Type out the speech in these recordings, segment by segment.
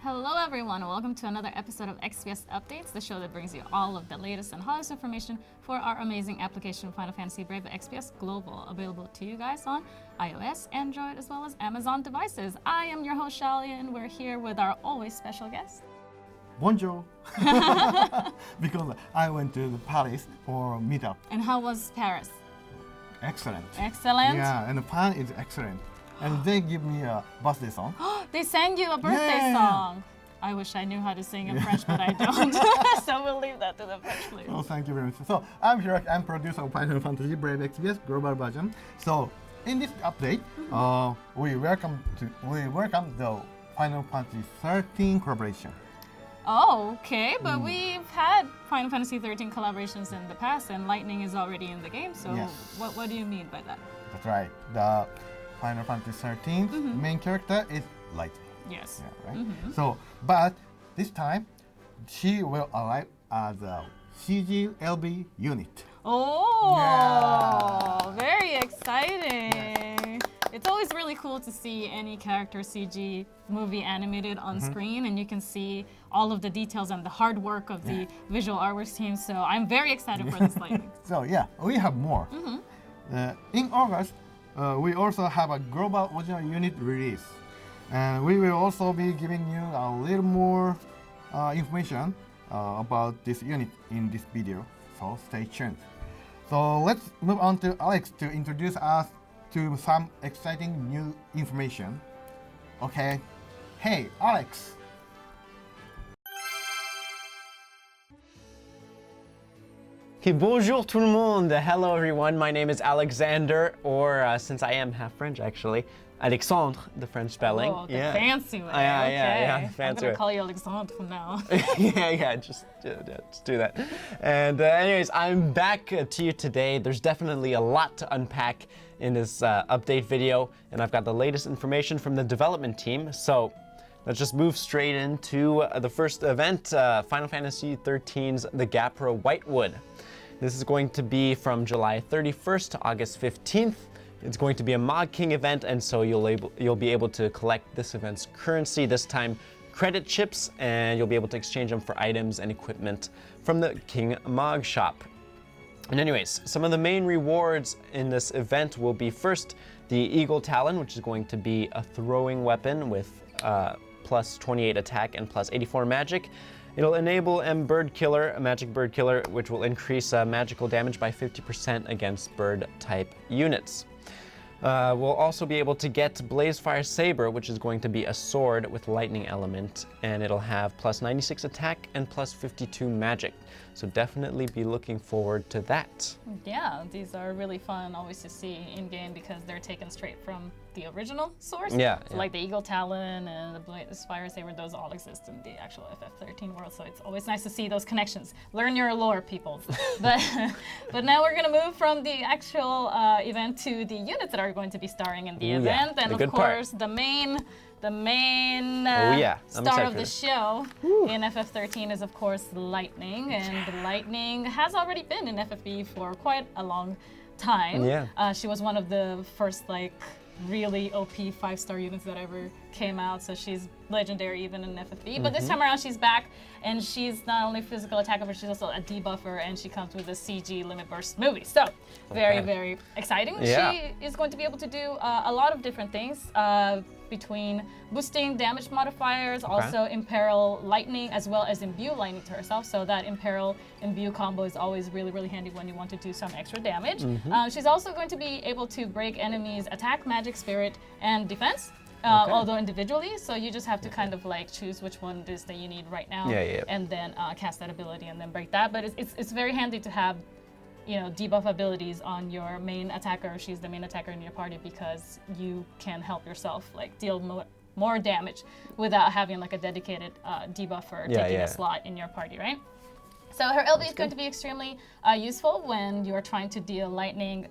Hello everyone, welcome to another episode of Exvius Updates, the show that brings you all of the latest and hottest information for our amazing application Final Fantasy Brave Exvius Global, available to you guys on iOS, Android, as well as Amazon devices. I am your host Shaly, and we're here with our always special guest. Bonjour! Because I went to Paris for a meetup. And how was Paris? Excellent. Excellent? Yeah, and the plan is excellent. And they give me a birthday song. They sang you a birthday song. I wish I knew how to sing in French, but I don't. So we'll leave that to the French players. Oh, thank you very much. So I'm Hiroki, I'm producer of Final Fantasy Brave Exvius Global Version. So in this update, we welcome the Final Fantasy XIII collaboration. Oh, okay, but we've had Final Fantasy XIII collaborations in the past, and Lightning is already in the game. So yes. What do you mean by that? That's right. The Final Fantasy XIII main character is Lightning. Yes. Yeah, right? So, but this time, she will arrive as a CGLB unit. Oh, yeah. Very exciting. Yes. It's always really cool to see any character CG movie animated on screen, and you can see all of the details and the hard work of the visual artworks team. So I'm very excited for this Lightning. So yeah, we have more. In August, we also have a global original unit release. And we will also be giving you a little more information about this unit in this video, so stay tuned. So let's move on to Alex to introduce us to some exciting new information. Okay, hey Alex. Okay, bonjour tout le monde. Hello everyone, my name is Alexander, or since I am half French actually, Alexandre, the French spelling. Oh, the fancy way. Yeah, the fancy I'm gonna way. call you Alexandre from now. just do that. And anyways, I'm back to you today. There's definitely a lot to unpack in this update video, and I've got the latest information from the development team. So let's just move straight into the first event, Final Fantasy XIII's The Gapra Whitewood. This is going to be from July 31st to August 15th. It's going to be a Mod King event, and so you'll be able to collect this event's currency, this time credit chips, and you'll be able to exchange them for items and equipment from the King Mog shop. And anyways, some of the main rewards in this event will be first the Eagle Talon, which is going to be a throwing weapon with plus 28 attack and plus 84 magic. It'll enable Bird Killer, a magic bird killer, which will increase magical damage by 50% against bird type units. We'll also be able to get Blazefire Saber, which is going to be a sword with lightning element, and it'll have plus 96 attack and plus 52 magic. So definitely be looking forward to that. Yeah, these are really fun always to see in game because they're taken straight from the original source. So like the Eagle Talon and the Blazefire Saber, those all exist in the actual FF13 world. So it's always nice to see those connections. Learn your lore, people. But now we're gonna move from the actual event to the units that are going to be starring in the event, and of course the main star of the show in FF13 is of course Lightning, and Lightning has already been in FFBE for quite a long time. She was one of the first really OP 5-star units that ever came out, so she's legendary even in FFBE. But this time around she's back, and she's not only physical attacker, but she's also a debuffer, and she comes with a CG limit burst movie. So very, very exciting. She is going to be able to do a lot of different things between boosting damage modifiers, also imperil lightning, as well as imbue lightning to herself. So that imperil imbue combo is always really, really handy when you want to do some extra damage. She's also going to be able to break enemies' attack, magic, spirit, and defense. Although individually, so you just have to kind of choose which one it is that you need right now, and then cast that ability and then break that. But it's very handy to have, debuff abilities on your main attacker. She's the main attacker in your party because you can help yourself deal more damage without having a dedicated debuffer taking a slot in your party, right? So her LB is going to be extremely useful when you're trying to deal lightning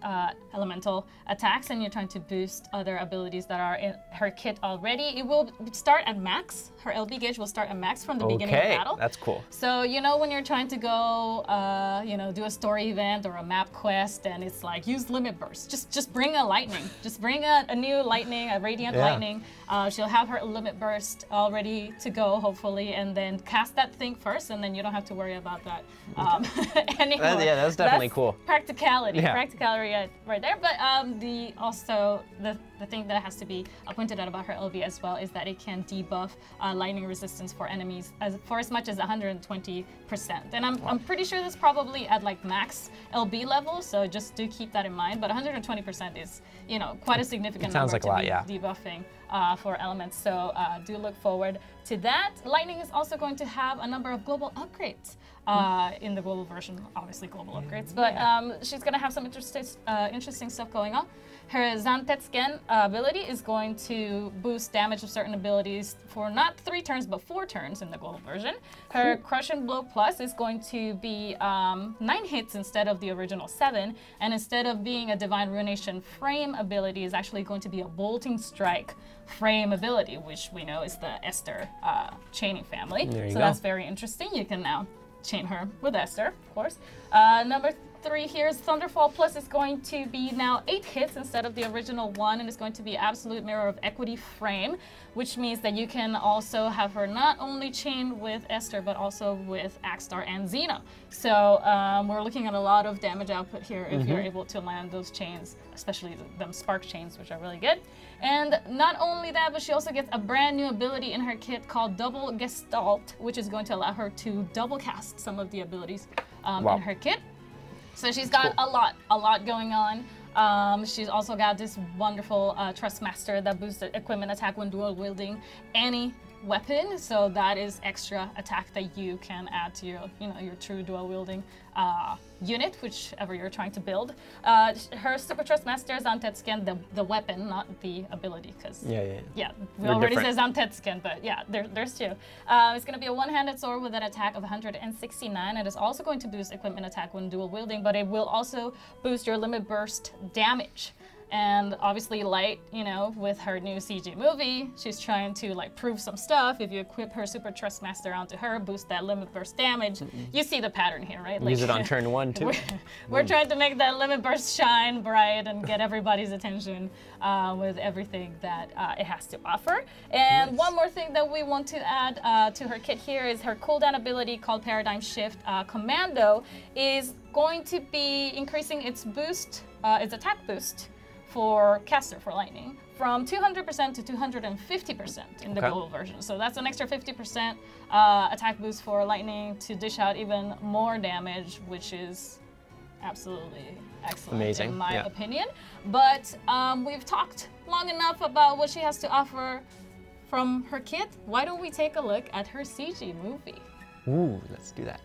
elemental attacks and you're trying to boost other abilities that are in her kit already. It will start at max. Her LB gauge will start at max from the beginning of the battle. That's cool. So when you're trying to go, do a story event or a map quest, and it's use limit burst. Just bring a lightning. Just bring a new lightning, a radiant lightning, She'll have her limit burst all ready to go, hopefully, and then cast that thing first, and then you don't have to worry about that anymore. That's definitely cool. Practicality, practicality right there. But the thing that has to be pointed out about her LB as well is that it can debuff lightning resistance for enemies for as much as 120%. And I'm pretty sure that's probably at like max LB level, so just do keep that in mind. But 120% is, quite a significant number to be debuffing for elements. So do look forward to that. Lightning is also going to have a number of global upgrades in the global version, obviously global upgrades. But she's going to have some interesting stuff going on. Her Zantetsuken ability is going to boost damage of certain abilities for not 3 turns, but 4 turns in the global version. Her Crush and Blow Plus is going to be 9 hits instead of the original 7. And instead of being a Divine Ruination frame ability, is actually going to be a Bolting Strike frame ability, which we know is the Esther chaining family. So that's very interesting. You can now chain her with Esther, of course. Number 3 here is Thunderfall Plus is going to be now 8 hits instead of the original 1, and it's going to be Absolute Mirror of Equity frame, which means that you can also have her not only chained with Esther, but also with Axstar and Xena. So we're looking at a lot of damage output here if you're able to land those chains, especially them spark chains, which are really good. And not only that, but she also gets a brand new ability in her kit called Double Gestalt, which is going to allow her to double cast some of the abilities in her kit. So she's got a lot going on. She's also got this wonderful Trust Master that boosts the equipment attack when dual wielding any weapon. So that is extra attack that you can add to your, your true dual wielding unit, whichever you're trying to build. Her Super Trust Master is Zantetsuken, the weapon, not the ability, because we already said Zantetsuken, but there's 2. It's going to be a one-handed sword with an attack of 169. It is also going to boost equipment attack when dual wielding, but it will also boost your limit burst damage. And obviously Light, with her new CG movie, she's trying to prove some stuff. If you equip her Super Trust Master onto her, boost that limit burst damage. You see the pattern here, right? Use it on turn 1 too. We're trying to make that limit burst shine bright and get everybody's attention with everything that it has to offer. And one more thing that we want to add to her kit here is her cooldown ability called Paradigm Shift Commando is going to be increasing its boost, its attack boost, for caster for lightning from 200% to 250% in the global version. So that's an extra 50% attack boost for lightning to dish out even more damage, which is absolutely excellent in my opinion. But we've talked long enough about what she has to offer from her kit. Why don't we take a look at her CG movie? Ooh, let's do that.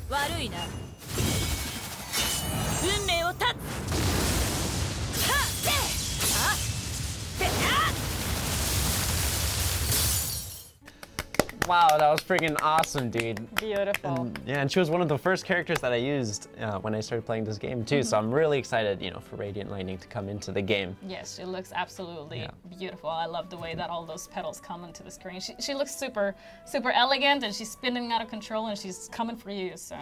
悪いな。運命を断つ。はっ、て、あ、て、あ。 Wow, that was freaking awesome, dude. Beautiful. And she was one of the first characters that I used when I started playing this game too. So I'm really excited, for Radiant Lightning to come into the game. Yes, she looks absolutely beautiful. I love the way that all those petals come into the screen. She looks super elegant, and she's spinning out of control, and she's coming for you. So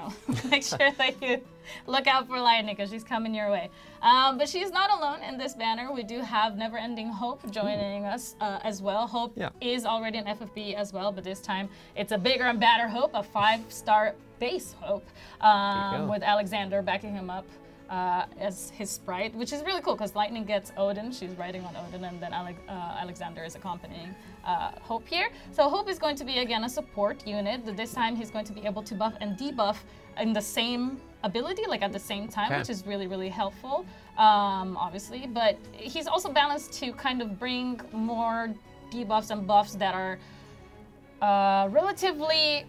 make sure that you look out for Lightning, because she's coming your way. But she's not alone in this banner. We do have Never Ending Hope joining us as well. Hope is already an FFBE as well, but this time it's a bigger and badder Hope, a 5-star base Hope, with Alexander backing him up as his sprite, which is really cool because Lightning gets Odin. She's riding on Odin, and then Alexander is accompanying Hope here. So Hope is going to be, again, a support unit. This time he's going to be able to buff and debuff in the same ability, at the same time, which is really helpful, obviously. But he's also balanced to kind of bring more debuffs and buffs that are relatively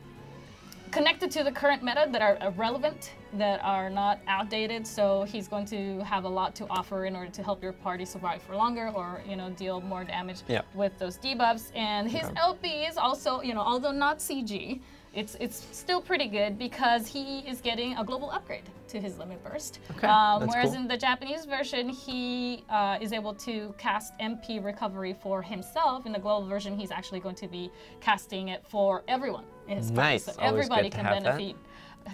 connected to the current meta, that are relevant, that are not outdated. So he's going to have a lot to offer in order to help your party survive for longer, or deal more damage with those debuffs. And his LP is also, although not CG, it's still pretty good because he is getting a global upgrade to his limit burst. Whereas in the Japanese version, he is able to cast MP recovery for himself. In the global version, he's actually going to be casting it for everyone in his party. So everybody can benefit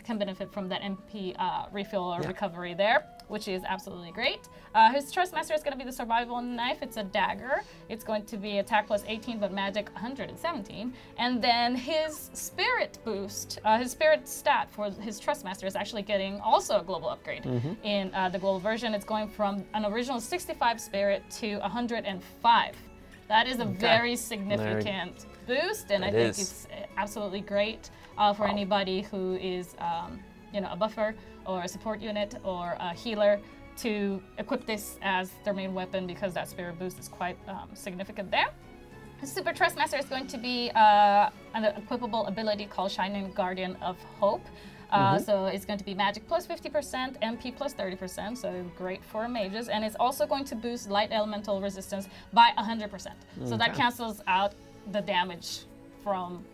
can benefit from that MP refill or recovery there, which is absolutely great. His Trust Master is going to be the Survival Knife. It's a dagger. It's going to be attack plus 18, but magic 117. And then his Spirit boost, his Spirit stat for his Trust Master is actually getting also a global upgrade. In the global version, it's going from an original 65 Spirit to 105. That is a very significant boost, and I think it's absolutely great for anybody who is, a buffer or a support unit or a healer to equip this as their main weapon, because that Spirit boost is quite significant there. His Super Trust Master is going to be an equipable ability called Shining Guardian of Hope. So it's going to be magic plus 50%, MP plus 30%, so great for mages. And it's also going to boost light elemental resistance by 100%. So that cancels out the damage from,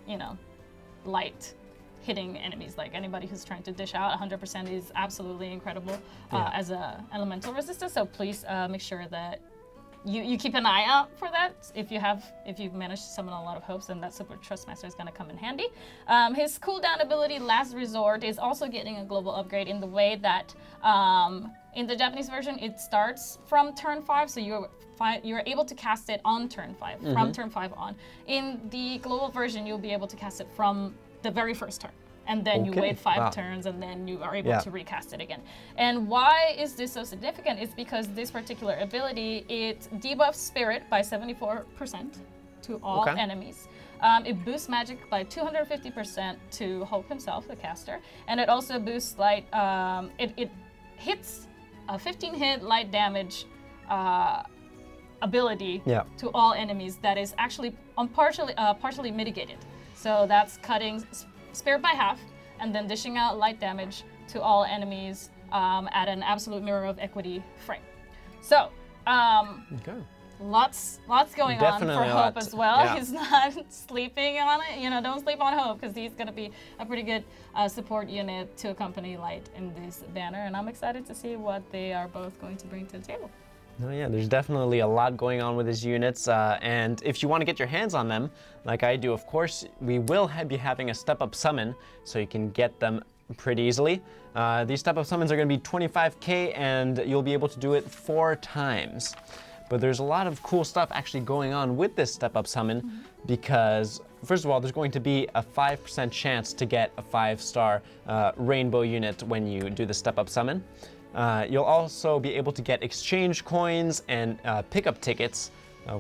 light hitting enemies. Like anybody who's trying to dish out, 100% is absolutely incredible as a elemental resistance. So please make sure that you keep an eye out for that. If you've managed to summon a lot of hopes, then that Super Trust Master is going to come in handy. His cooldown ability, Last Resort, is also getting a global upgrade in the way that in the Japanese version it starts from turn 5, so you're able to cast it on turn 5, from turn 5 on. In the global version, you'll be able to cast it from the very first turn. And then you wait 5 turns, and then you are able to recast it again. And why is this so significant? It's because this particular ability, it debuffs Spirit by 74% to all enemies. It boosts magic by 250% to Hope himself, the caster. And it also boosts light, it hits a 15-hit light damage ability to all enemies that is actually partially mitigated. So that's cutting Spirit by half, and then dishing out light damage to all enemies at an absolute mirror of equity frame. So, lots going on for Hope as well. Yeah. He's not sleeping on it. Don't sleep on Hope, because he's going to be a pretty good support unit to accompany Light in this banner, and I'm excited to see what they are both going to bring to the table. Oh yeah, there's definitely a lot going on with his units, and if you want to get your hands on them, like I do, of course, we will be having a step-up summon, so you can get them pretty easily. These step-up summons are going to be 25k, and you'll be able to do it 4 times. But there's a lot of cool stuff actually going on with this step-up summon, because first of all, there's going to be a 5% chance to get a 5-star rainbow unit when you do the step-up summon. You'll also be able to get exchange coins and pickup tickets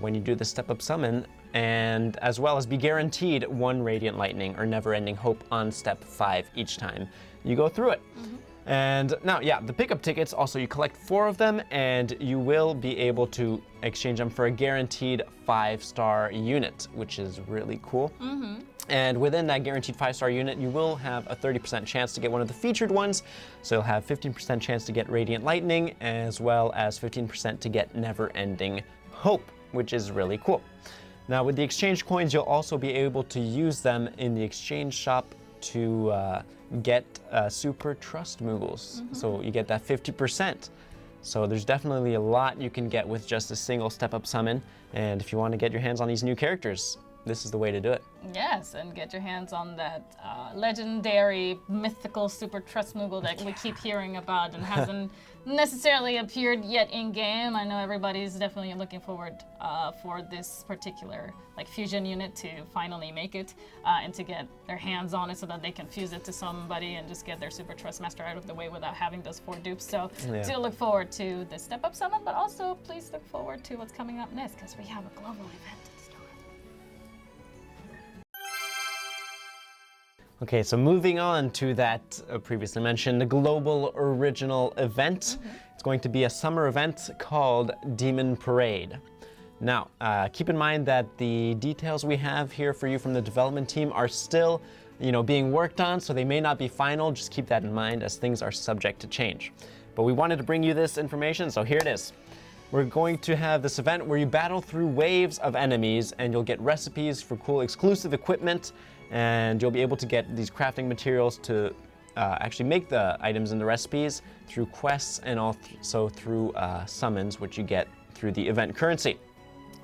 when you do the step-up summon, and as well as be guaranteed 1 Radiant Lightning or Never-Ending Hope on step 5 each time you go through it. And now, the pickup tickets, also you collect 4 of them, and you will be able to exchange them for a guaranteed 5-star unit, which is really cool. And within that guaranteed 5-star unit, you will have a 30% chance to get one of the featured ones. So you'll have 15% chance to get Radiant Lightning, as well as 15% to get Never-Ending Hope, which is really cool. Now with the exchange coins, you'll also be able to use them in the exchange shop to get Super Trust Moogles. So you get that 50%. So there's definitely a lot you can get with just a single step-up summon. And if you want to get your hands on these new characters, this is the way to do it. Yes, and get your hands on that legendary, mythical Super Trust Moogle that we keep hearing about and hasn't necessarily appeared yet in-game. I know everybody's definitely looking forward for this particular fusion unit to finally make it and to get their hands on it so that they can fuse it to somebody and just get their Super Trust Master out of the way without having those 4 dupes. So do look forward to the step-up summon, but also please look forward to what's coming up next, because we have a global event. Okay, so moving on to that previously mentioned global original event. It's going to be a summer event called Demon Parade. Now, keep in mind that the details we have here for you from the development team are still, being worked on, so they may not be final. Just keep that in mind, as things are subject to change. But we wanted to bring you this information, so here it is. We're going to have this event where you battle through waves of enemies, and you'll get recipes for cool exclusive equipment, and you'll be able to get these crafting materials to actually make the items in the recipes through quests and also through summons, which you get through the event currency.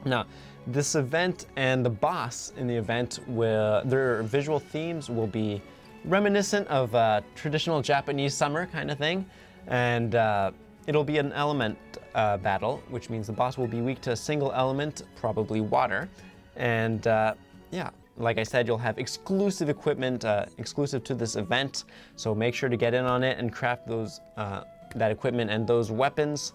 Now, this event and the boss in the event, their visual themes will be reminiscent of traditional Japanese summer kind of thing. And it'll be an element battle, which means the boss will be weak to a single element, probably water. And yeah, like I said, you'll have exclusive equipment exclusive to this event. So make sure to get in on it and craft those that equipment and those weapons.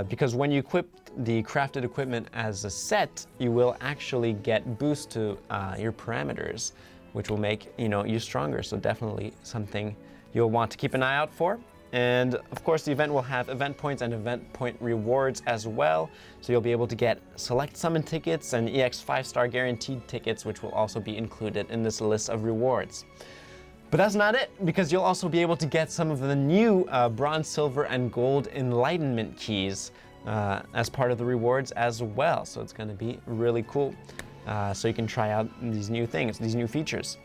Because when you equip the crafted equipment as a set, you will actually get boost to your parameters, which will make you stronger. So definitely something you'll want to keep an eye out for. And of course, the event will have event points and event point rewards as well. So you'll be able to get select summon tickets and EX 5-star guaranteed tickets, which will also be included in this list of rewards. But that's not it, because you'll also be able to get some of the new bronze, silver, and gold enlightenment keys as part of the rewards as well. So it's going to be really cool. So you can try out these new things, these new features.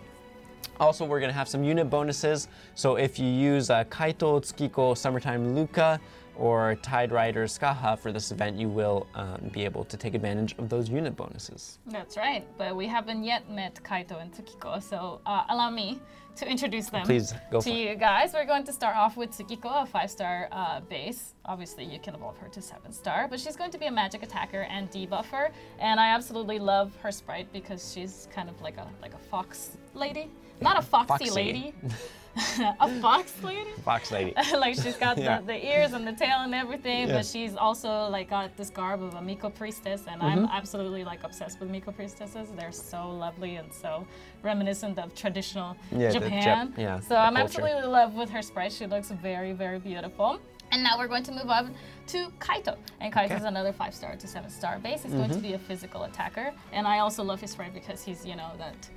Also, we're going to have some unit bonuses. So if you use Kaito, Tsukiko, Summertime Luca, or Tide Rider Skaha for this event, you will be able to take advantage of those unit bonuses. That's right, but we haven't yet met Kaito and Tsukiko, so allow me to introduce them to you guys. We're going to start off with Tsukiko, a 5-star base. Obviously, you can evolve her to 7-star, but she's going to be a magic attacker and debuffer, and I absolutely love her sprite because she's kind of like a fox lady. Not a foxy lady. A fox lady? Fox lady. Like she's got the ears and the tail and everything, but she's also like got this garb of a Miko priestess, and I'm absolutely like obsessed with Miko priestesses. They're so lovely and so reminiscent of traditional Japan. So I'm culture. absolutely in love with her sprite. She looks very, very beautiful. And now we're going to move on to Kaito. And Kaito is another 5-star to 7-star base. He's going to be a physical attacker. And I also love his sprite because he's, that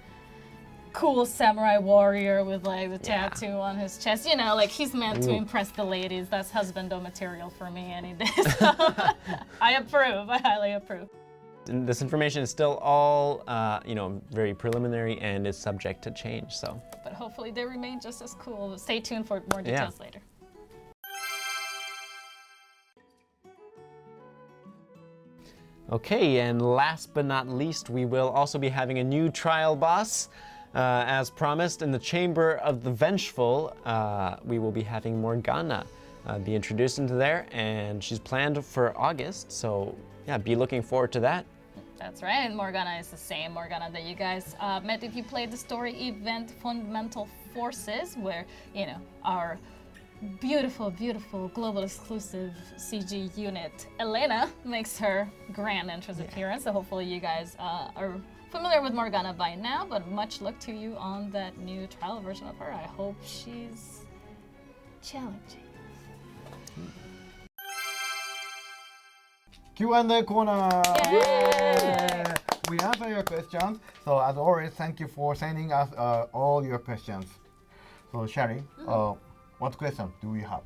cool samurai warrior with like the tattoo on his chest. Like he's meant to impress the ladies. That's husbando material for me any day. So I approve. I highly approve. And this information is still all, very preliminary and is subject to change. So, but hopefully they remain just as cool. Stay tuned for more details later. Okay, and last but not least, we will also be having a new trial boss. As promised, in the Chamber of the Vengeful, we will be having Morgana be introduced into there, and she's planned for August, so yeah, be looking forward to that. That's right, and Morgana is the same Morgana that you guys met if you played the story event Fundamental Forces, where, our beautiful, beautiful global exclusive CG unit, Elena, makes her grand entrance appearance, so hopefully you guys are familiar with Morgana by now, but much luck to you on that new trial version of her. I hope she's challenging. Q&A corner! Yay! We answer your questions. So as always, thank you for sending us all your questions. So Shaly, what question do we have?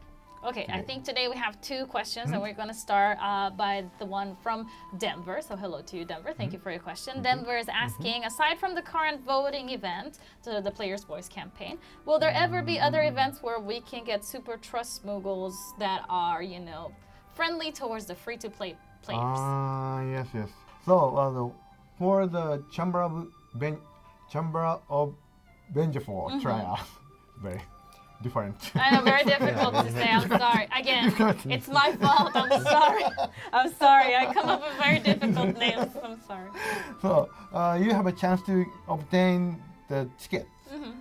Okay, I think today we have 2 questions, and we're going to start by the one from Denver. So hello to you, Denver. Thank you for your question. Denver is asking, aside from the current voting event, the Player's Voice campaign, will there ever be other events where we can get super trust smoogles that are, friendly towards the free-to-play players? Yes. So for the Chamber of Vengeful trial, very different. I know, very difficult to say. I'm sorry. Again, it's my fault. I'm sorry. I'm sorry. I come up with very difficult names. I'm sorry. So you have a chance to obtain the ticket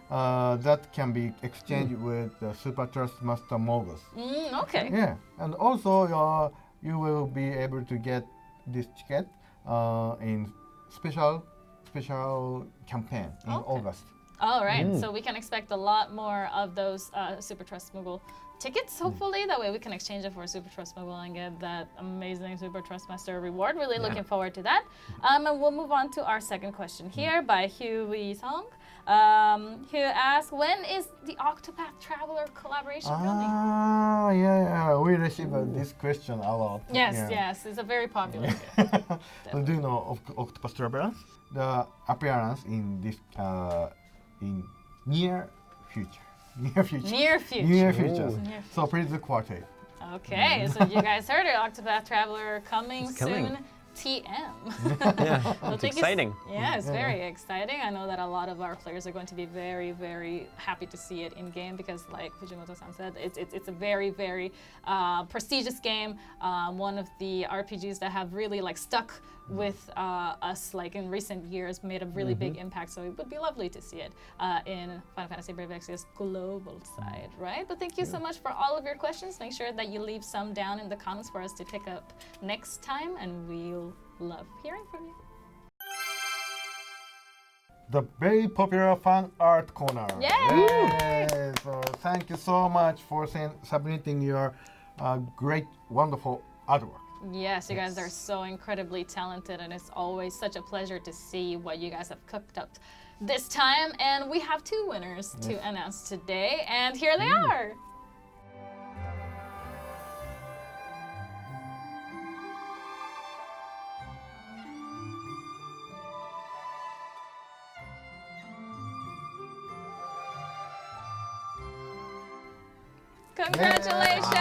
that can be exchanged with the Super Trust Master Mogus. Okay. Yeah, and also you will be able to get this ticket in special campaign in August. All right, so we can expect a lot more of those Super Trust Moogle tickets, hopefully. That way we can exchange it for a Super Trust Moogle and get that amazing Super Trust Master reward. Really looking forward to that. And we'll move on to our second question here by Huey Song, who asks, when is the Octopath Traveler collaboration coming? Yeah, we receive this question a lot. Yes, it's a very popular So do you know Octopath Traveler? The appearance in this in near future. So please look forward to it. Okay, so you guys heard it. Octopath Traveler coming soon TM. Yeah, So it's exciting. Yeah, it's very exciting. I know that a lot of our players are going to be very, very happy to see it in game because, like Fujimoto-san said, it's a very, very prestigious game. One of the RPGs that have really like stuck with us like in recent years, made a really big impact. So it would be lovely to see it in Final Fantasy Brave Exvius global side, right? But thank you so much for all of your questions. Make sure that you leave some down in the comments for us to pick up next time, and we'll love hearing from you. The very popular fan art corner. Yay! Yay! So thank you so much for submitting your great, wonderful artwork. Yes, you guys are so incredibly talented, and it's always such a pleasure to see what you guys have cooked up this time. And we have 2 winners to announce today, and here they are. Congratulations!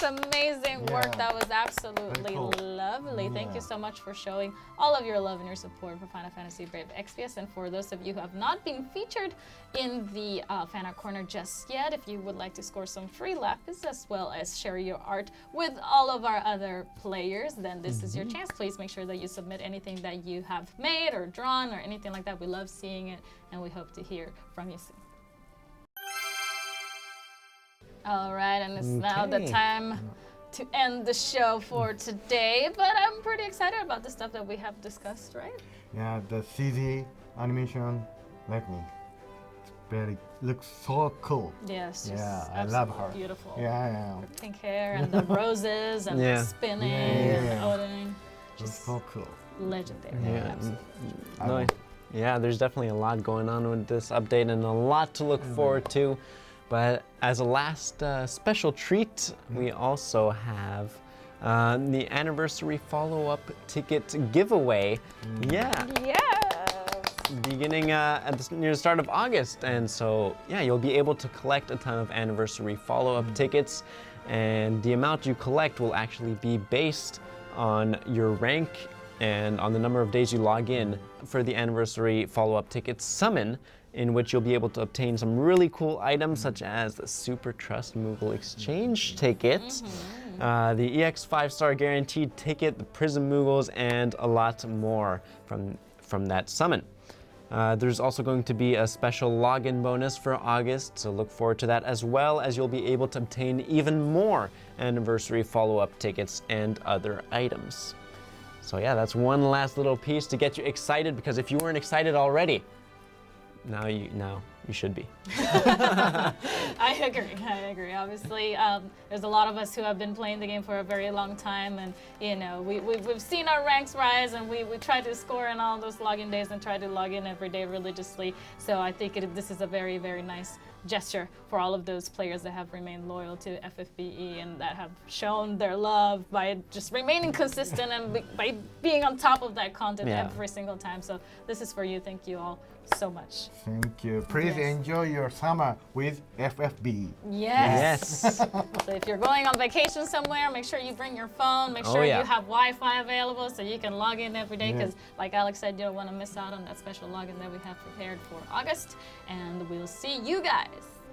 Amazing work. That was absolutely lovely. Thank you so much for showing all of your love and your support for Final Fantasy Brave Exvius. And for those of you who have not been featured in the fan art corner just yet, if you would like to score some free lapis as well as share your art with all of our other players, then this is your chance. Please make sure that you submit anything that you have made or drawn or anything like that. We love seeing it, and we hope to hear from you soon. All right, and it's now the time to end the show for today, but I'm pretty excited about the stuff that we have discussed, right? Yeah, the CG animation, looks so cool. Yes, yeah, I love her. Beautiful. Yeah. Her pink hair and the roses and the spinning and Odin. Just so cool. Legendary. Yeah. Absolutely. Yeah, there's definitely a lot going on with this update and a lot to look forward to. But as a last special treat, we also have the anniversary follow-up ticket giveaway. Yeah. Yes. Beginning near the start of August. And so, yeah, you'll be able to collect a ton of anniversary follow-up tickets. And the amount you collect will actually be based on your rank and on the number of days you log in for the anniversary follow-up ticket summon, in which you'll be able to obtain some really cool items such as the Super Trust Moogle Exchange ticket, the EX 5-star guaranteed ticket, the Prism Moogles, and a lot more from that summon. There's also going to be a special login bonus for August, so look forward to that, as well as you'll be able to obtain even more anniversary follow-up tickets and other items. So yeah, that's one last little piece to get you excited, because if you weren't excited already, now you should be. I agree. Obviously, there's a lot of us who have been playing the game for a very long time, and we've seen our ranks rise, and we try to score in all those login days and try to log in every day religiously. So I think this is a very, very nice gesture for all of those players that have remained loyal to FFBE and that have shown their love by just remaining consistent and by being on top of that content every single time. So this is for you. Thank you all so much. Thank you. Please enjoy your summer with FFBE. Yes. So if you're going on vacation somewhere, make sure you bring your phone. Make sure you have Wi-Fi available so you can log in every day, because like Alex said, you don't want to miss out on that special login that we have prepared for August. And we'll see you guys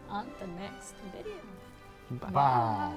on the next video. Bye.